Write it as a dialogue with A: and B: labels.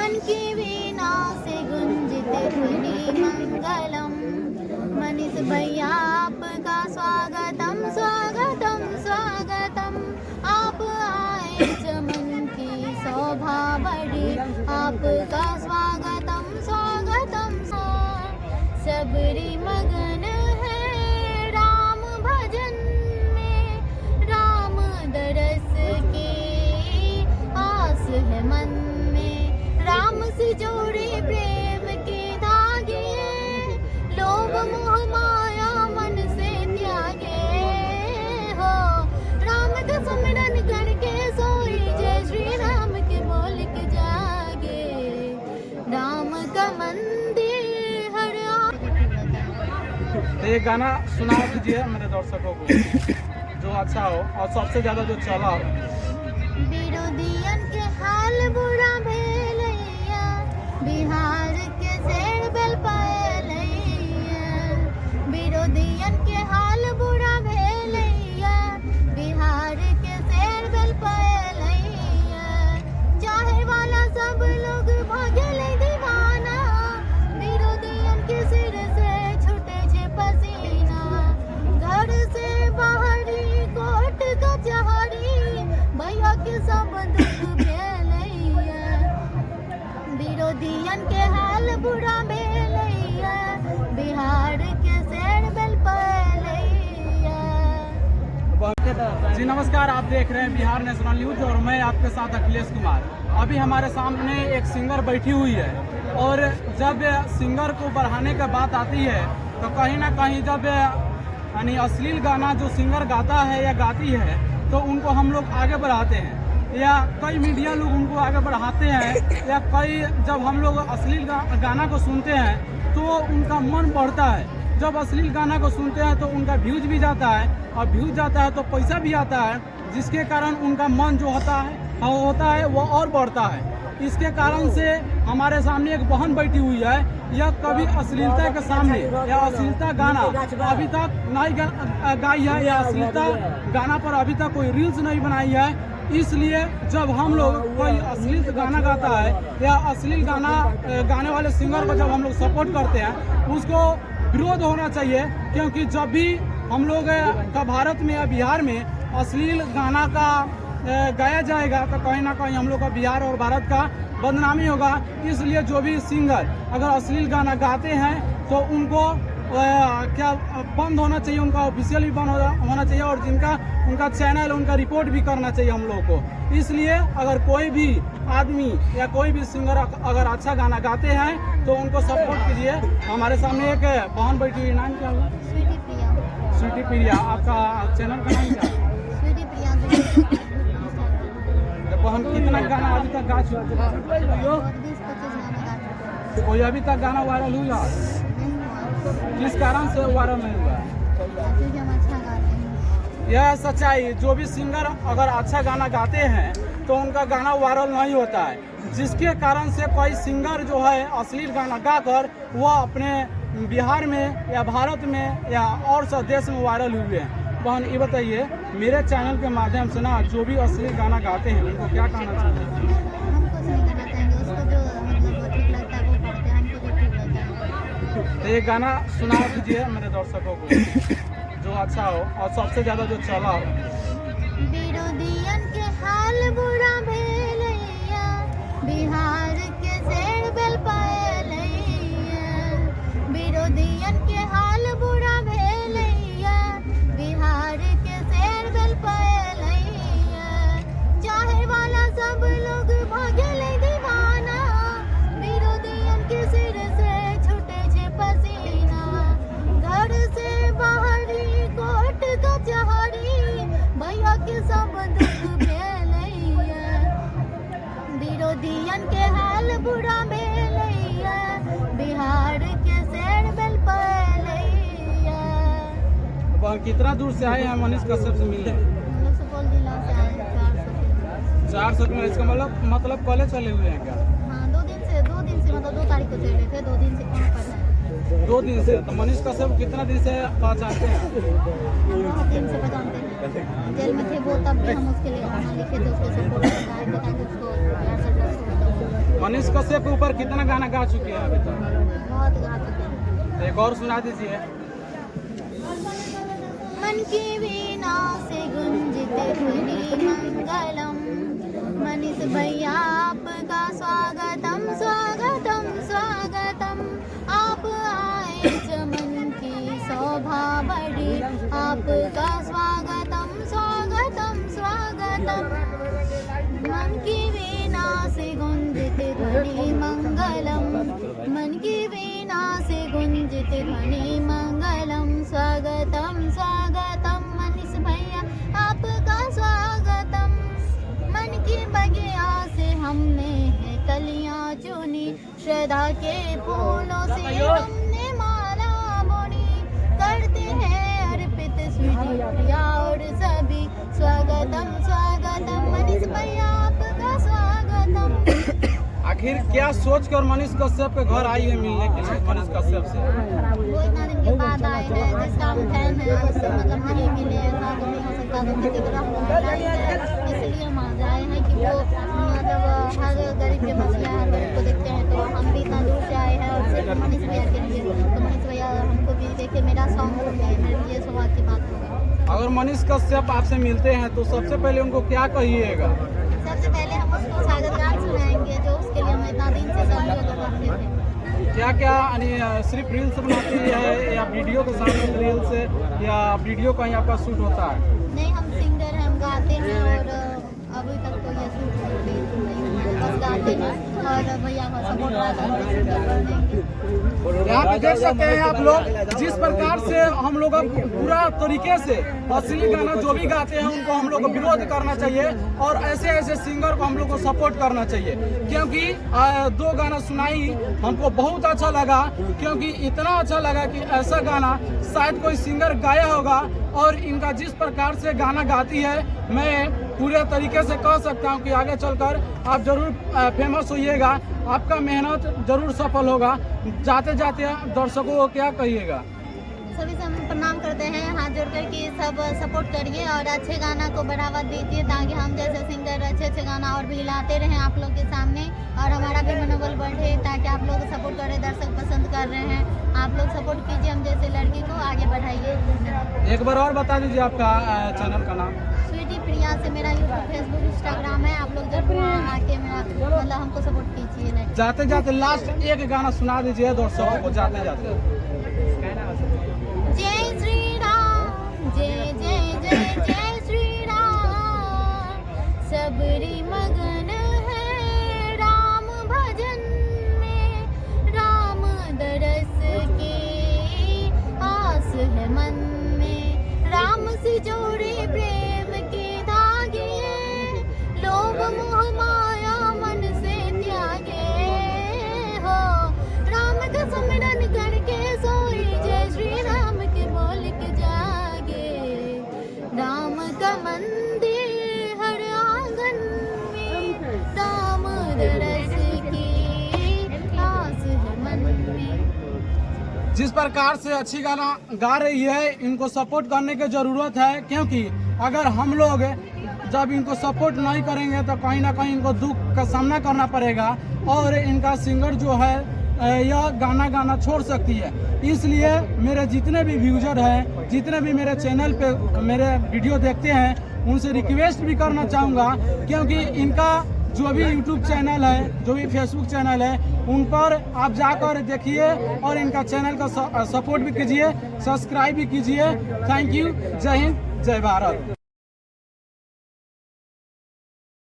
A: विरोधियन की वीणा से गुंजते ध्वनि मंगलम। मनीष भैया आपका स्वागतम स्वागतम स्वागतम। आप आए चमन की शोभा बढ़ी, आपका स्वागतम स्वागतम। सबरी मगन है राम भजन में, राम दरस की आस है मन में। राम से जोड़े प्रेम के धागे, लोभ मोह माया मन से त्यागे हो। राम का सुमिरन करके सोई, जय श्री राम के बोल के जागे। राम का मंदिर हर
B: तो ये गाना सुना दीजिए मेरे दर्शकों को, जो अच्छा हो और सबसे ज्यादा जो चला हो।
A: विरोधियन के हाल बुरा भेलैया, बिहार के शेर बेल पायलैया। विरोधियन के हाल बुरा भेलैया, बिहार के शेर बेल पायलैया। चाहे वाला सब लोग भागेले दीवाना, विरोधियन के सिर से छूटे छे पसीना। घर से बाहरी कोर्ट कचहरी, भैया के सब दुख भेलैया। विरोधियन के हाल बुरा भेलैया, बिहार के शेर बेल पायलैया।
B: जी नमस्कार, आप देख रहे हैं बिहार नेशनल न्यूज और मैं आपके साथ अखिलेश कुमार। अभी हमारे सामने एक सिंगर बैठी हुई है और जब सिंगर को बढ़ाने की बात आती है तो कहीं ना कहीं जब यानी अश्लील गाना जो सिंगर गाता है या गाती है तो उनको हम लोग आगे बढ़ाते हैं, या कई मीडिया लोग उनको आगे बढ़ाते हैं, या कई जब हम लोग अश्लील गाना को सुनते हैं तो उनका मन बढ़ता है। जब अश्लील गाना को सुनते हैं तो उनका व्यूज भी जाता है, और व्यूज जाता है तो पैसा भी आता है, जिसके कारण उनका मन जो होता है वो और बढ़ता है। इसके कारण से हमारे सामने एक बहन बैठी हुई है, यह कभी अश्लीलता के सामने या अश्लीलता गाना अभी तक नहीं गाई है, या अश्लीलता गाना पर अभी तक कोई रील्स नहीं बनाई है। इसलिए जब हम लोग कोई अश्लील गाना गाता है या अश्लील गाना गाने वाले सिंगर को जब हम लोग सपोर्ट करते हैं, उसको विरोध होना चाहिए। क्योंकि जब भी हम लोग का भारत में या बिहार में अश्लील गाना का गाया जाएगा तो कहीं ना कहीं हम लोग का बिहार और भारत का बदनामी होगा। इसलिए जो भी सिंगर अगर अश्लील गाना गाते हैं तो उनको क्या बंद होना चाहिए, उनका ऑफिशियल भी बंद होना चाहिए, और जिनका उनका चैनल उनका रिपोर्ट भी करना चाहिए हम लोगों को। इसलिए अगर कोई भी आदमी या कोई भी सिंगर अगर अच्छा गाना गाते हैं तो उनको सपोर्ट कीजिए। हमारे सामने एक बहन बैठी हुई, नाम क्या हुआ?
A: स्वीटी प्रिया।
B: स्वीटी प्रिया, आपका चैनल का नाम क्या है?
A: स्वीटी प्रिया।
B: बहन कितना गाना अभी तक गा चुके हैं?
A: 20-25 गाना गा चुके हैं।
B: कोई अभी तक गाना वायरल हुआ? किस कारण से वायरल नहीं हुआ?
A: क्योंकि हम अच्छा गाते हैं।
B: यह सच्चाई। जो भी सिंगर अगर अच्छा गाना गाते हैं तो उनका गाना वायरल नहीं होता है, जिसके कारण से कोई सिंगर जो है अश्लील गाना गाकर वह अपने बिहार में या भारत में या और सब देश में वायरल हुए हैं। बहन ये बताइए, मेरे चैनल के माध्यम से ना जो भी अश्लील गाना गाते हैं उनको क्या कहना चाहिए?
A: हम कुछ नहीं करना चाहेंगे, उसको जो मतलब ठीक लगता है वो करते हैं, हमको जो ठीक लगता है।
B: तो ये गाना सुना दीजिए मेरे दर्शकों को, जो अच्छा हो और सबसे ज्यादा जो चला हो।
A: विरोधियन के हाल बुरा भेलैया, बिहार के शेर बेल पायलैया। विरोधियन के हाल बुरा भेलैया, बिहार के शेर बेल पायलैया। चाहे वाला सब लोग भागेले दीवाना, विरोधियन के सिर से छूटे छे पसीना। घर से बाहरी कोर्ट कचहरी, भैया के सब दुख भेलैया। विरोधियन के हाल बुरा भेलैया, बिहार के शेर बेल पायलैया।
B: कितना दूर से आए हैं मनीष कश्यप से मिलने?
A: हम लोग सुपौल जिला से आए हैं, 400
B: 400 में। इसका मतलब कॉलेज चले हुए हैं क्या?
A: हाँ, 2 दिन से मतलब 2 तारीख को चले थे, 2 दिन से वहाँ पर है।
B: 2 दिन से। तो मनीष कश्यप कितना दिन से पहचानते हैं?
A: हम 2 दिन से पहचानते हैं। जेल में थे वो, तब भी हम उसके लिए गाना लिखे थे, उसको सपोर्ट बताए उसको प्यार से
B: मनीष कश्यप के ऊपर कितना गाना गा चुके हैं अभी तक?
A: बहुत गा चुके हैं।
B: एक और सुना दीजिए।
A: मन की वीणा से गुंजते ध्वनि मंगलम, मनीष भैया आपका स्वागतम स्वागतम स्वागतम। आप आए चमन की शोभा बढ़ी, आपका स्वागतम स्वागतम स्वागतम। मन की वीणा से गुंजते ध्वनि मंगलम, मन की वीणा से गुंजते ध्वनि मंगलम। स्वागतम स्वागतम मनीष भैया आपका स्वागतम। मन की बगिया से हमने है कलियां चुनी, श्रद्धा के फूलों से हमने माला बुनी। करते हैं अर्पित स्वीटी प्रिया और सभी, स्वागतम स्वागतम मनीष भैया आपका स्वागतम।
B: आखिर क्या सोच कर मनीष कश्यप के घर आई है मिलने के लिए? मनीष कश्यप से
A: वो इतना दिन के बाद आए हैं, जिसका हम फैन है उससे मतलब नहीं मिले, ऐसा तो नहीं हो सकता। तो किसी तरह हम बुलाई है, इसलिए हम आ जाए हैं कि वो मतलब हर गरीब के मसले हर गरीब को देखते हैं। तो हम भी इतना दूर से आए हैं और सिर्फ मनीष भैया के लिए। तो मनीष भैया हमको भी देखे, मेरा सॉन्ग सुन गए, मेरे लिए सौभाग्य की बात होगी।
B: अगर मनीष कश्यप आपसे मिलते हैं तो सबसे पहले उनको क्या कहिएगा?
A: सबसे पहले हम उसको स्वागत गान सुनाएंगे, जो उसके लिए हम इतना दिन से संयोग रखते थे।
B: क्या क्या यानी सिर्फ रील्स बनाती है या वीडियो के साथ रील्स या वीडियो कहीं आपका शूट होता है?
A: नहीं, हम सिंगर हैं, हम गाते हैं और अभी तक तो ये शूट नहीं हुआ है, बस गाते हैं और भैया का सपोर्ट
B: यहाँ पे देख सकते हैं आप लोग जिस प्रकार से हम लोग पूरा तरीके से असली गाना जो भी गाते हैं उनको हम लोग को विरोध करना चाहिए और ऐसे ऐसे सिंगर को हम लोग को सपोर्ट करना चाहिए। क्योंकि 2 गाना सुनाई हमको बहुत अच्छा लगा, क्योंकि इतना अच्छा लगा कि ऐसा गाना शायद कोई सिंगर गाया होगा। और इनका जिस प्रकार से गाना गाती है, मैं पूरे तरीके से कह सकता हूं कि आगे चलकर आप जरूर फेमस होइएगा, आपका मेहनत जरूर सफल होगा। जाते जाते दर्शकों को क्या कहिएगा?
A: सभी से हम प्रणाम करते हैं हाथ जोड़कर कि सब सपोर्ट करिए और अच्छे गाना को बढ़ावा दीजिए, ताकि हम जैसे सिंगर अच्छे अच्छे गाना और भी लाते रहें आप लोग के सामने और हमारा भी मनोबल बढ़े, ताकि आप लोग सपोर्ट करें। दर्शक पसंद कर रहे हैं, आप लोग सपोर्ट कीजिए हम जैसे लड़की को आगे बढ़ाइए।
B: एक बार और बता दीजिए आपका चैनल का नाम।
A: स्वीटी प्रिया से मेरा यूट्यूब, फेसबुक, इंस्टाग्राम है। आप लोग जरूर आके मेरा मतलब हमको सपोर्ट कीजिए।
B: जाते जाते लास्ट एक गाना सुना दीजिए दर्शकों को जाते जाते।
A: जय श्री राम, जय जय जय जय श्री राम। सबरी मगन है राम भजन में, राम दरस की आस है मन में। राम से जोड़े प्रेम के धागे, लोभ मोह माया मन से त्यागे हो। राम का स्मरण करके सोई, जय श्री राम के बोल के जागे। राम का मंदिर हर आंगन में, राम दरस की आस है मन में।
B: जिस प्रकार से अच्छी गाना गा रही है, इनको सपोर्ट करने की जरूरत है। क्योंकि अगर हम लोग जब इनको सपोर्ट नहीं करेंगे तो कहीं ना कहीं इनको दुख का सामना करना पड़ेगा और इनका सिंगर जो है यह गाना छोड़ सकती है। इसलिए मेरे जितने भी व्यूजर हैं, जितने भी मेरे चैनल पे मेरे वीडियो देखते हैं, उनसे रिक्वेस्ट भी करना चाहूँगा, क्योंकि इनका जो भी यूट्यूब चैनल है, जो भी फेसबुक चैनल है, उन पर आप जाकर देखिए और इनका चैनल का सपोर्ट भी कीजिए, सब्सक्राइब भी कीजिए। Thank you. जय हिंद, जय भारत।